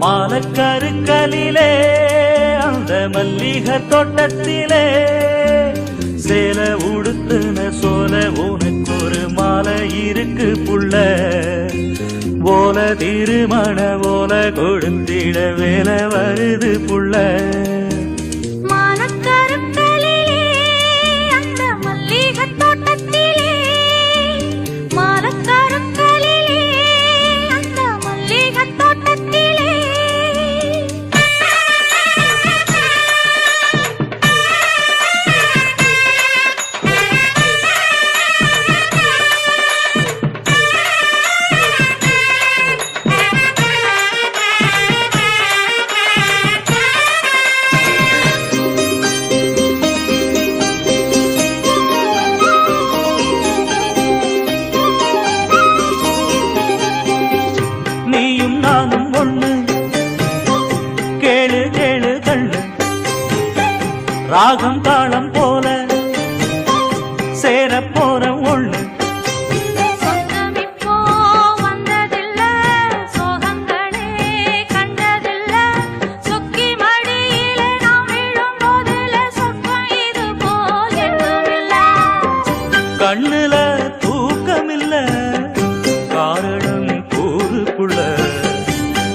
மாலக்கருக்கலிலே அந்த மல்லிகை தோட்டத்திலே சேல உடுத்துன சோல உனக்கு ஒரு மாலை இருக்கு புள்ள ஓல திருமண ஓல கொடுத்திட வேலை வருது புள்ள நானும் ஒண்ணு கேளு கேளு கண்ணு ராகம் தாளம் போல சேர போற ஒண்ணு கண்ணுல